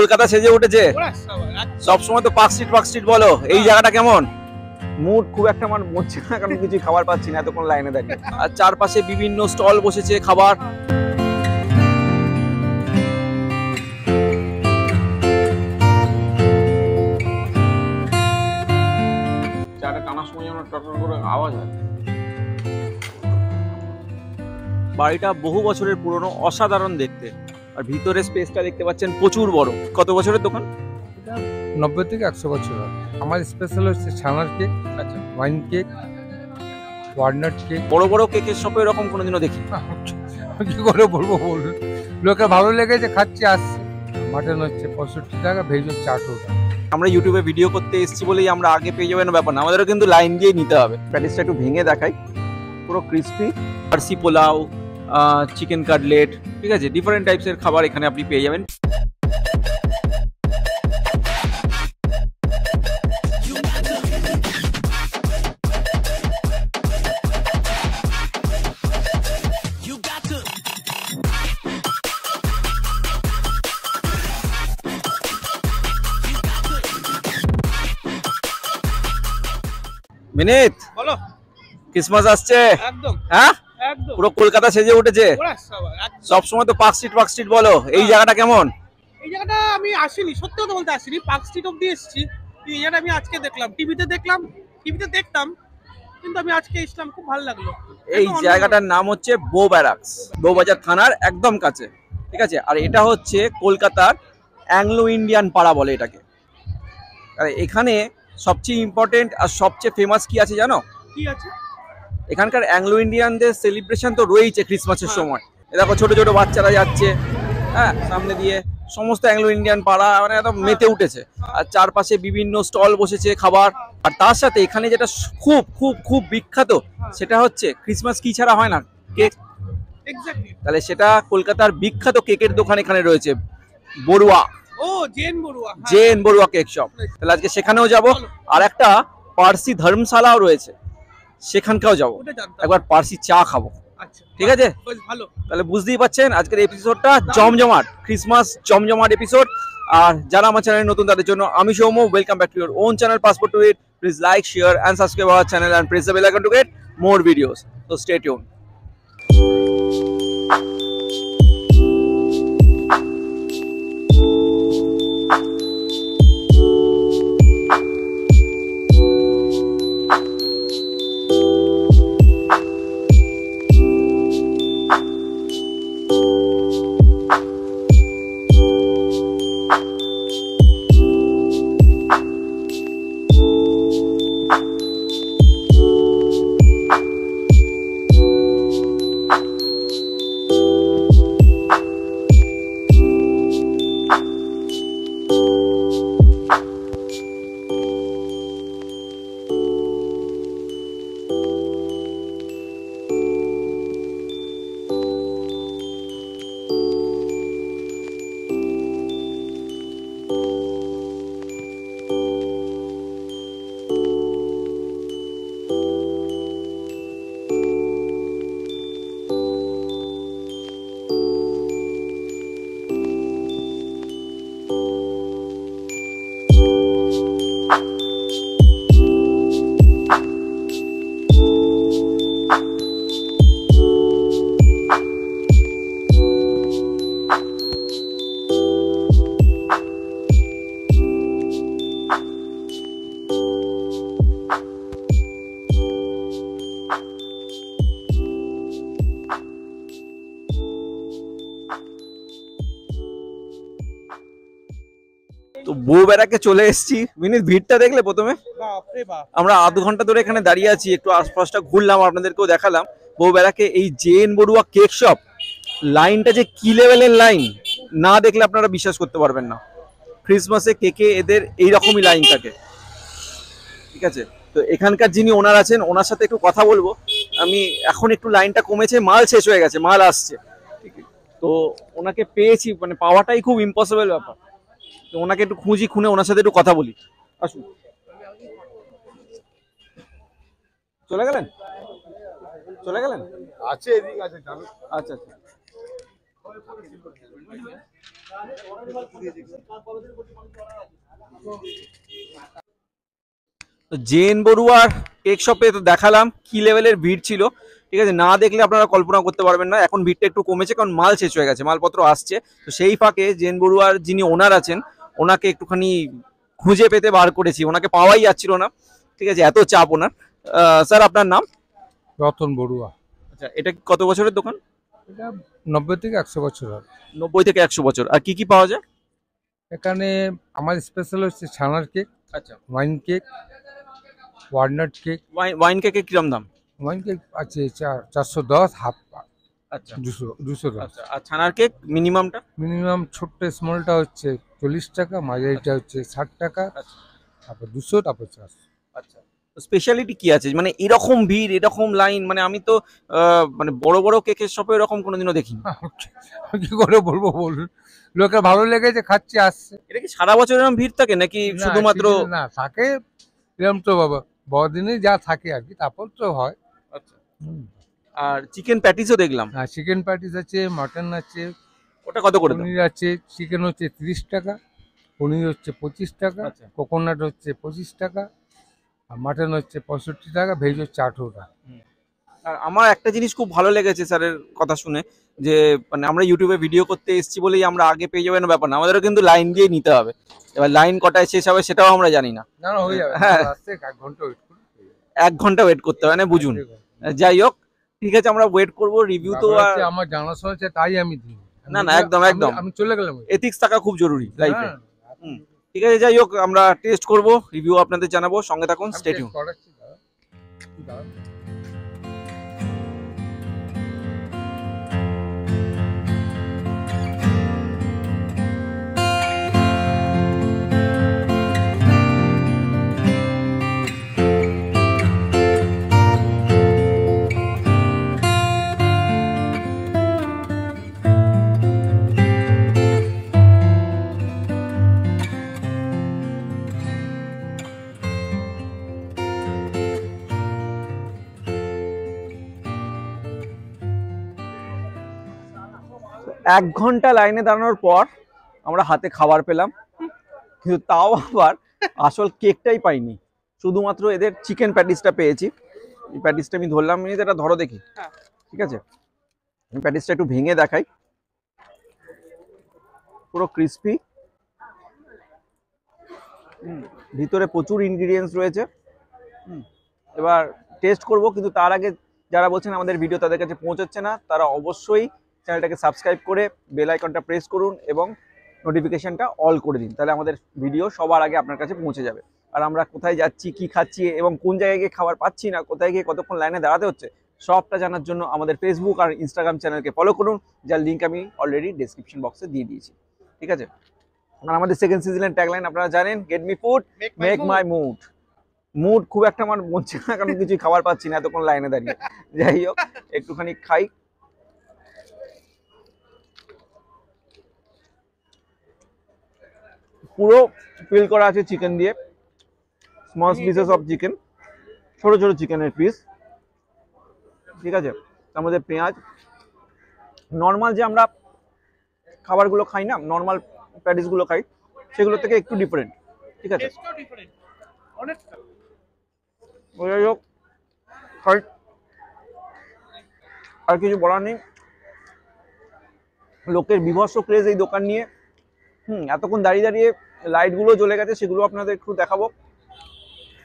কলকাতা সেজে উঠেছে সব সময় তো পার্ক স্ট্রিট বলো, এই জায়গাটা কেমন? মুড খুব একটা আমার মরছে না, কারণ কিছু খাবার পাচ্ছি না এতক্ষণ লাইনে দাঁড়িয়ে। আর চারপাশে বিভিন্ন স্টল বসেছে খাবার। চাটা টানার সময় যেন টটর করে আওয়াজ হয়। বাড়িটা বহু বছরের পুরনো, অসাধারণ দেখতে। আর ভিতরে স্পেসটা দেখতে পাচ্ছেন প্রচুর বড়। কত বছরের দোকান? 90 থেকে 100 বছর হয়। আমার স্পেশাল হচ্ছে ছানার কেক, আচ্ছা, ওয়াইন কেক, ওয়ালনাট কেক। বড় বড় কেকের শপে এরকম কোনোদিনও দেখি। কি করে বলবো বলুন, লোকে ভালো লেগেছে খাচ্ছি আসছে। মাটন হচ্ছে 65 টাকা, ভেজ হচ্ছে 8 টাকা। আমরা ইউটিউবে ভিডিও করতে এসেছি বলেই আমরা আগে পেয়ে যাবেন ব্যাপার না, আমাদেরও কিন্তু লাইন দিয়ে নিতে হবে। প্যাটিসটা একটু ভেঙে দেখাই, পুরো ক্রিস্পি। ফার্সি পোলাও, চিকেন কাটলেট, ঠিক আছে, ডিফারেন্ট টাইপসের খাবার এখানে আপনি পেয়ে যাবেন। মিনিত বলো, ক্রিসমাস আসছে একদম হ্যাঁ, একদম পুরো কলকাতা সেজে উঠেছে সব সময় তো পার্ক স্ট্রিট বলো, এই জায়গাটা কেমন? এই জায়গাটা আমি আসিনি, সত্যি কথা বলতে আসিনি, পার্ক স্ট্রিট অব্দি এসেছি। এই জায়গাটা আমি আজকে দেখলাম, টিভিতে দেখতাম, কিন্তু আমি আজকে এসলাম, খুব ভালো লাগলো। এই জায়গাটার নাম হচ্ছে বউব্যারাকস, বউবাজার থানার একদম কাছে, ঠিক আছে। আর এটা হচ্ছে কলকাতার অ্যাংলো ইন্ডিয়ান পাড়া বলে এটাকে। আর এখানে সবচেয়ে ইম্পর্টেন্ট আর সবচেয়ে ফেমাস কি আছে জানো? কি আছে? এখানকার অ্যাংলো ইন্ডিয়ানদের সেলিব্রেশন তো রয়েছে ক্রিসমাসের সময়। এ দেখো ছোট ছোট বাচ্চারা যাচ্ছে, হ্যাঁ, সামনে দিয়ে সমস্ত অ্যাংলো ইন্ডিয়ান পাড়া মানে একদম মেতে উঠেছে। আর চারপাশে বিভিন্ন স্টল বসেছে খাবার। আর তার সাথে এখানে যেটা খুব খুব খুব বিখ্যাত সেটা হচ্ছে ক্রিসমাস কি ছাড়া হয় না, কেক। এক্স্যাক্টলি। তাহলে সেটা কলকাতার বিখ্যাত কেকের দোকান এখানে রয়েছে, বড়ুয়া, ও Zen Barua, Zen Barua cake shop. তাহলে আজকে সেখানেও যাব। আর একটা পার্সি ধর্মশালাও রয়েছে, সেখানকাও যাবো, ওটা জানতাম। একবার পার্সি চা খাবো, আচ্ছা ঠিক আছে। বেশ ভালো। তাহলে বুঝতেই পাচ্ছেন আজকের এপিসোডটা জমজমাট, ক্রিসমাস জমজমাট এপিসোড। আর যারা আমার চ্যানেলে নতুন তাদের জন্য আমি Soumya, welcome back to your own channel passport to eat. Please like, share and subscribe our channel and press the bell icon to get more videos. So stay tune. তো বউবেড়াকে চলে এসেছি। মিনিট ভিড়টা দেখলে প্রথমে? বাপরে বাপ। আমরা আধ ঘন্টা ধরে এখানে দাঁড়িয়ে আছি, একটু আশপাশটা ঘুরলাম, আপনাদেরকেও দেখালাম। বউবেড়াকে এই জেন বড়ুয়া কেক শপ, লাইনটা যে কি লেভেলের লাইন, না দেখলে আপনারা বিশ্বাস করতে পারবেন না। ক্রিসমাসে কেকে এদের এইরকমই লাইন থাকে, ঠিক আছে। তো এখানকার যিনি ওনার আছেন ওনার সাথে একটু কথা বলবো আমি। এখন একটু লাইনটা কমেছে, মাল শেষ হয়ে গেছে, মাল আসছে, ঠিক আছে। তো ওনাকে পেয়েছি, মানে পাওয়াটাই খুব ইম্পসিবল ব্যাপার। তো ওনাকে একটু খুঁজে ওনার সাথে একটু কথা বলি। আসুন। চলে গেলেন? আছে এদিকে আছে। আচ্ছা আচ্ছা। তো জেএন বড়ুয়ার কেক শপে তো দেখালাম কি লেভেলের ভিড় ছিল, ঠিক আছে। না দেখলে আপনারা কল্পনা করতে পারবেন না। এখন ভিড়টা একটু কমেছে কারণ মাল শেষ হয়ে গেছে, মালপত্র আসছে। তো সেই ফাঁকে জেএন বড়ুয়ার যিনি ওনার আছেন ওনাকে একটুখানি খুঁজে পেতে বার করেছি, ওনাকে পাওয়াই যাচ্ছিল না, ঠিক আছে, এত চাপ ওনার। স্যার আপনার নাম? রতন বড়ুয়া। আচ্ছা, এটা কত বছরের দোকান? এটা 90 থেকে 100 বছর হবে। 90 থেকে 100 বছর। আর কি কি পাওয়া যায় এখানে? আমার স্পেশাল হচ্ছে ছানার কেক, আচ্ছা, wine cake, walnut cake. Wine কেকের কিরম দাম? ওয়াইন কেক আছে 410, হাফ আচ্ছা 210। আচ্ছা, আর ছানার কেক মিনিমামটা? মিনিমাম ছোট্ট স্মলটা হচ্ছে 40 টাকা, মাঝারিটা হচ্ছে 60 টাকা, আচ্ছা তারপর 200, তারপর 400। আচ্ছা, স্পেশালিটি কি আছে মানে এরকম ভিড় এরকম লাইন? মানে আমি তো মানে বড় বড় কেকের শপে এরকম কোনোদিনও দেখিনি। আমি কি করে বলবো বলুন, লোকের ভালো লেগেছে, খাচ্ছি, আসছে। এটা কি সারা বছর এরকম ভিড় থাকে নাকি না, শুধুমাত্র? season না থাকে, এরকম তো বাবা বড়দিনে যা থাকে আর কি, তারপর তো হয়। আচ্ছা, আর চিকেন প্যাটিসও দেখলাম। হ্যাঁ, চিকেন প্যাটিস আছে, মাটন আছে, ওটা কত করে দাম? পনির আছে। চিকেন হচ্ছে 30 টাকা, পনির হচ্ছে 25 টাকা, আচ্ছা। কোকোনাট হচ্ছে 25 টাকা, আর মাটন হচ্ছে 65 টাকা, ভেজ হচ্ছে 18 টাকা। আর আমার একটা জিনিস খুব ভালো লেগেছে স্যারের কথা শুনে, যে মানে আমরা ইউটিউবে ভিডিও করতে এসেছি বলেই আমরা আগে পেয়ে যাবেন ব্যাপার না, আমাদেরও কিন্তু লাইন দিয়ে নিতে হবে। এবার লাইন কটায় শেষ হবে সেটাও আমরা জানি না। না না, হয়ে যাবে, হ্যাঁ। আসতে 1 ঘন্টা ওয়েট করুন। 1 ঘন্টা ওয়েট করতে হবে না, বুঝুন। যাই হোক, ঠিক আছে, আমরা ওয়েট করব। রিভিউ তো ব্যাপার আর হচ্ছে আমার জানাশোনা আছে, তাই আমি দিই। না, না, একদম, একদম। আমি চলে গেলাম। এথিক্স থাকা খুব জরুরি লাইফে। হ্যাঁ, ঠিক আছে, যাই হোক, আমরা টেস্ট করব, রিভিউ আপনাদের জানাবো, সঙ্গে থাকুন, আমি স্টে test টিউন। করাচ্ছি, দাঁড়াও। এক ঘন্টা লাইনে দাঁড়ানোর পর আমরা হাতে খাবার পেলাম, কিন্তু তাও আবার আসল কেকটাই পাইনি, শুধুমাত্র এদের চিকেন প্যাটিসটা পেয়েছি। এই প্যাটিসটা আমি ধরলাম, এটা ধরো দেখি। হ্যাঁ। ঠিক আছে, আমি প্যাটিসটা একটু ভেঙে দেখাই। পুরো ক্রিস্পি, ভিতরে প্রচুর ইনগ্রিডিয়েন্টস রয়েছে। এবার টেস্ট করব, কিন্তু তার আগে যারা বলছেন আমাদের ভিডিও তাদের কাছে পৌঁছাচ্ছে না, তারা অবশ্যই চ্যানেলটাকে সাবস্ক্রাইব করে বেল আইকনটা প্রেস করুন এবং নোটিফিকেশনটা অল করে দিন, তাহলে আমাদের ভিডিও সবার আগে আপনার কাছে পৌঁছে যাবে। আর আমরা কোথায় যাচ্ছি, কি খাচ্ছি এবং কোন জায়গায় গিয়ে খাবার পাচ্ছি না, কোথায় গিয়ে কতক্ষণ লাইনে দাঁড়াতে হচ্ছে, সবটা জানার জন্য আমাদের ফেসবুক আর ইনস্টাগ্রাম চ্যানেলকে ফলো করুন, যার লিঙ্ক আমি অলরেডি ডেসক্রিপশন বক্সে দিয়ে দিয়েছি। ঠিক আছে, আর আমাদের সেকেন্ড সিজনের ট্যাগলাইন আপনারা জানেন, get me food make my mood. Mood খুব একটা আমার মনছে না, কারণ কিছুই খাবার পাচ্ছি না এতক্ষণ লাইনে দাঁড়িয়ে। যাই হোক, একটুখানি খাই। পুরো ফিল করা আছে চিকেন দিয়ে, স্মল পিসেস অফ চিকেন, ছোট ছোট চিকেনের পিস। ঠিক আছে, তার মধ্যে পেঁয়াজ, নর্মাল যে আমরা খাবারগুলো খাই না, নর্মাল প্যাটিসগুলো খাই, সেগুলো থেকে একটু ডিফারেন্ট। ঠিক আছে, টেস্টও ডিফারেন্ট অনেকটা। যাই হোক, খাই, আর কিছু বলার নেই। লোকের বিভৎস ক্রেজ এই দোকান নিয়ে। এতক্ষণ দাঁড়িয়ে দাঁড়িয়ে লাইটগুলো জ্বলে গেছে, সেগুলো আপনাদের একটু দেখাবো।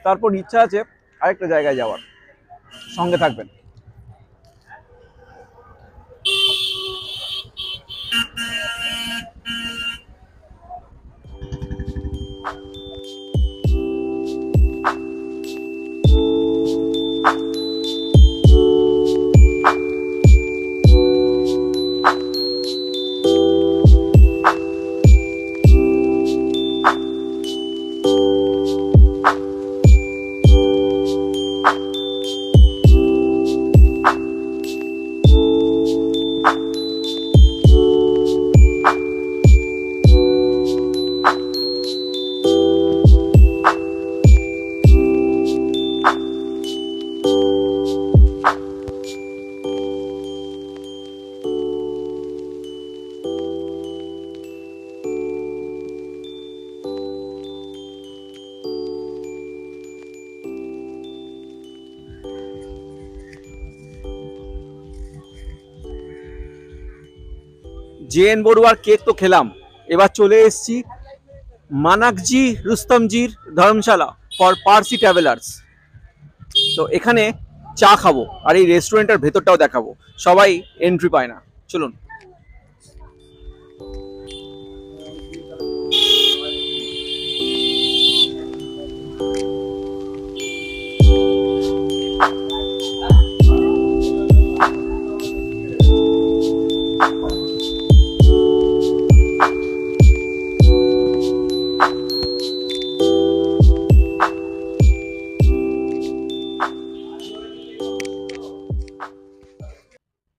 তারপর ইচ্ছা আছে আরেকটা জায়গায় যাওয়ার, সঙ্গে থাকবেন। জেএন বড়ুয়ার কেক তো খেলাম, এবার চলে এসেছি মানাকজি রুস্তমজির ধর্মশালা ফর পার্সি ট্রাভেলার্স। তো এখানে চা খাবো আর এই রেস্টুরেন্টের ভেতরটাও দেখাবো, সবাই এন্ট্রি পায় না। চলুন।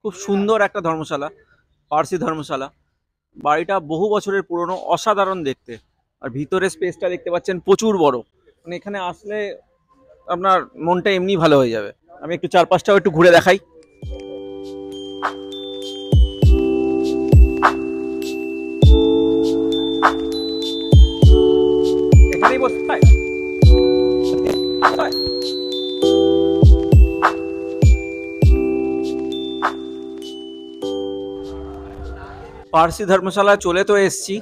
খুব সুন্দর একটা ধর্মশালা, পার্সি ধর্মশালা। বাড়িটা বহু বছরের পুরনো, অসাধারণ দেখতে। আর ভিতরে স্পেসটা দেখতে পাচ্ছেন প্রচুর বড়, মানে এখানে আসলে আপনার মনটা এমনি ভালো হয়ে যাবে। আমি একটু চারপাশটাও একটু ঘুরে দেখাই। এখানেই বসতে হয়? পার্সি ধর্মশালায় চলে তো এসছি,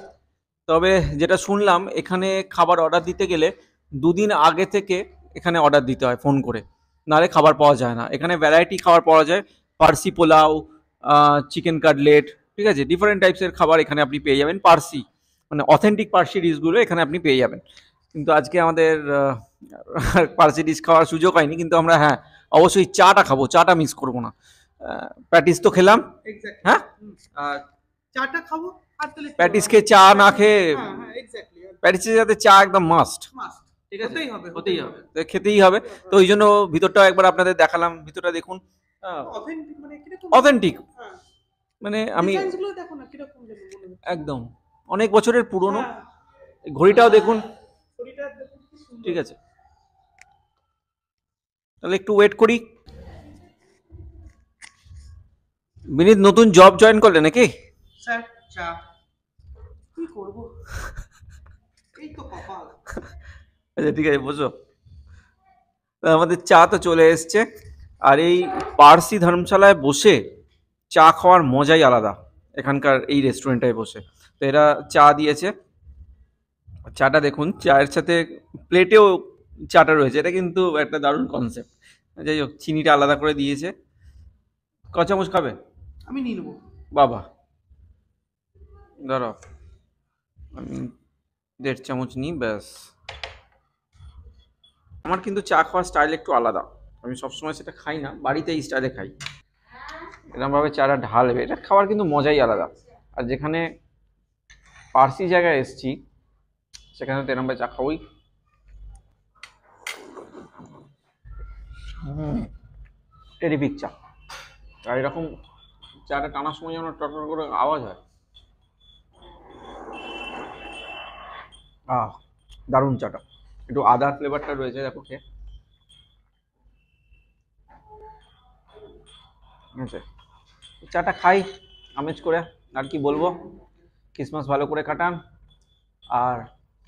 তবে যেটা শুনলাম এখানে খাবার অর্ডার দিতে গেলে 2 দিন আগে থেকে এখানে অর্ডার দিতে হয় ফোন করে, নাহলে খাবার পাওয়া যায় না। এখানে ভ্যারাইটি খাবার পাওয়া যায়, পার্সি পোলাও, চিকেন কাটলেট, ঠিক আছে, ডিফারেন্ট টাইপসের খাবার এখানে আপনি পেয়ে যাবেন। পার্সি মানে অথেন্টিক পার্সি ডিশগুলো এখানে আপনি পেয়ে যাবেন। কিন্তু আজকে আমাদের পার্সি ডিশ খাওয়ার সুযোগ হয়নি, কিন্তু আমরা হ্যাঁ অবশ্যই চাটা খাবো, চাটা মিস করবো না। প্যাটিস তো খেলাম, এক্স্যাক্টলি। হ্যাঁ, আর চাটা খাবো আর তাহলে প্যাটিস খেয়ে চা না খেয়ে, হ্যাঁ হ্যাঁ এক্স্যাক্টলি প্যাটিসের সাথে চা একদম মাস্ট, মাস্ট। ঠিক আছে, হতেই হবে, হতেই হবে, তো খেতেই হবে। তো ওই জন্য ভিতরটাও একবার আপনাদের দেখালাম, ভিতরটা দেখুন, অথেন্টিক মানে কিরকম অথেন্টিক, হ্যাঁ মানে আমি ডিজাইনস গুলো দেখো না কিরকম যেন মনে হচ্ছে। একদম অনেক বছরের পুরনো। হ্যাঁ, ঘড়িটাও দেখুন, ছবিটা দেখুন কি সুন্দর। ঠিক আছে, তাহলে একটু ওয়েট করি। বিনীত নতুন জব জয়েন করলে নাকি? স্যার চা কি করব, এই তো কপাল। আচ্ছা ঠিক আছে, বসো। তা আমাদের চা তো চলে এসছে, আর এই পার্সি ধর্মশালায় বসে চা খাওয়ার মজাই আলাদা, এখানকার এই রেস্টুরেন্টটায় বসে। তো এরা চা দিয়েছে, চাটা দেখুন, চায়ের সাথে প্লেটেও চাটা রয়েছে, এটা কিন্তু একটা দারুণ কনসেপ্ট। যাই হোক, চিনিটা আলাদা করে দিয়েছে। ক চামচ খাবে? আমি নিয়ে নেবো। বাবা, ধরো আমি 1.5 চামচ নিই ব্যাস। আমার কিন্তু চা খাওয়ার স্টাইল একটু আলাদা, আমি সবসময় সেটা খাই না, বাড়িতে এই স্টাইলে খাই। এরকমভাবে চাটা ঢালবে, এটা খাওয়ার কিন্তু মজাই আলাদা। আর যেখানে পার্সি জায়গায় এসছি সেখানে তো এরকমভাবে চা খাবোই। টেরিফিক চা। আর এরকম চাটা টানার সময় যেন টটর করে আওয়াজ হয়, দারুণ চাটা। একটু আদার ফ্লেভারটা রয়েছে, দেখো খেয়ে। ঠিক আছে, চাটা খাই আমেজ করে। আর কি বলবো, ক্রিসমাস ভালো করে কাটান, আর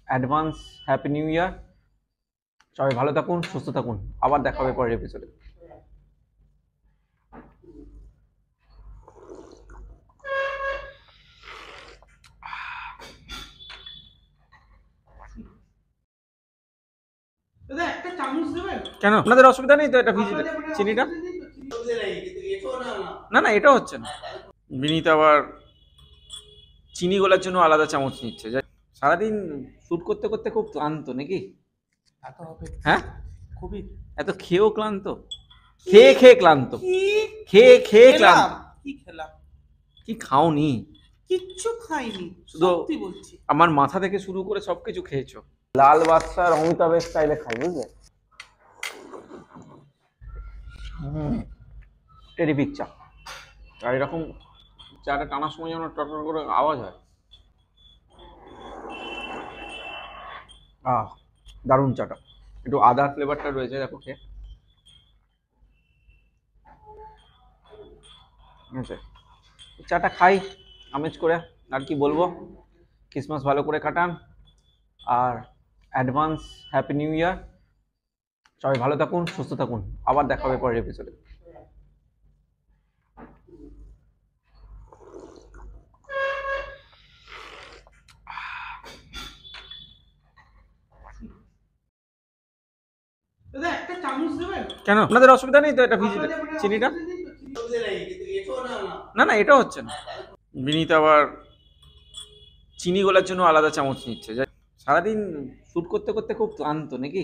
অ্যাডভান্স হ্যাপি নিউ ইয়ার। সবাই ভালো থাকুন, সুস্থ থাকুন, আবার দেখা হবে পরের এপিসোডে। দাদা একটা চামচ দেবেন? কেন, আপনাদের অসুবিধা নেই তো? এটা ভিজিটে চিনিটা, না না এটা হচ্ছে না। বিনীত আবার চিনি গোলার জন্য আলাদা চামচ নিচ্ছে। সারাদিন শ্যুট করতে করতে খুব ক্লান্ত নাকি? এত হবে হ্যাঁ, খুবই। এত খেয়েও ক্লান্ত, খেয়ে খেয়ে ক্লান্ত, খেয়ে খেয়ে ক্লান্ত। কি খেলাম? কি খাওনি? কিচ্ছু খাইনি, শুধু সত্যি বলছি। আমার মাথা থেকে শুরু করে সবকিছু খেয়েছো। লাল বাদশার অমিতাভের স্টাইলে খাই, বুঝলে? টেরিফিক চা। আর এরকম চাটা টানার সময় যেন টটর করে আওয়াজ হয়, দারুণ চাটা। একটু আদার ফ্লেভারটা রয়েছে, দেখো খেয়ে। ঠিক আছে, চাটা খাই আমেজ করে। আর কি বলবো, ক্রিসমাস ভালো করে কাটান, আর অ্যাডভান্স হ্যাপি নিউ ইয়ার। সবাই ভালো থাকুন, সুস্থ থাকুন, আবার দেখা হবে পরের এপিসোডে। চামচ দেবেন? কেন আপনাদের অসুবিধা নেই তো এটা ভিজিয়ে চিনিটা? না না এটা হচ্ছে না। বিনীত আবার চিনি গোলার জন্য আলাদা চামচ নিচ্ছে। সারাদিন শুট করতে করতে খুব ক্লান্ত নাকি?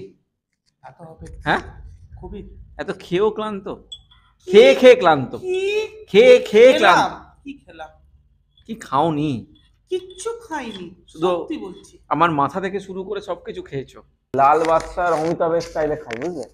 এত হবে হ্যাঁ, খুবই। এত খেয়েও ক্লান্ত, খেয়ে খেয়ে ক্লান্ত, কি খেয়ে খেয়ে খেলাম? ক্লান্ত। কি খেলাম? কি খাওনি? কিচ্ছু খাইনি, শুধু সত্যি বলছি। আমার মাথা থেকে শুরু করে সবকিছু খেয়েছো। লাল বাদশার অমিতাভের স্টাইলে খাই বুঝলে?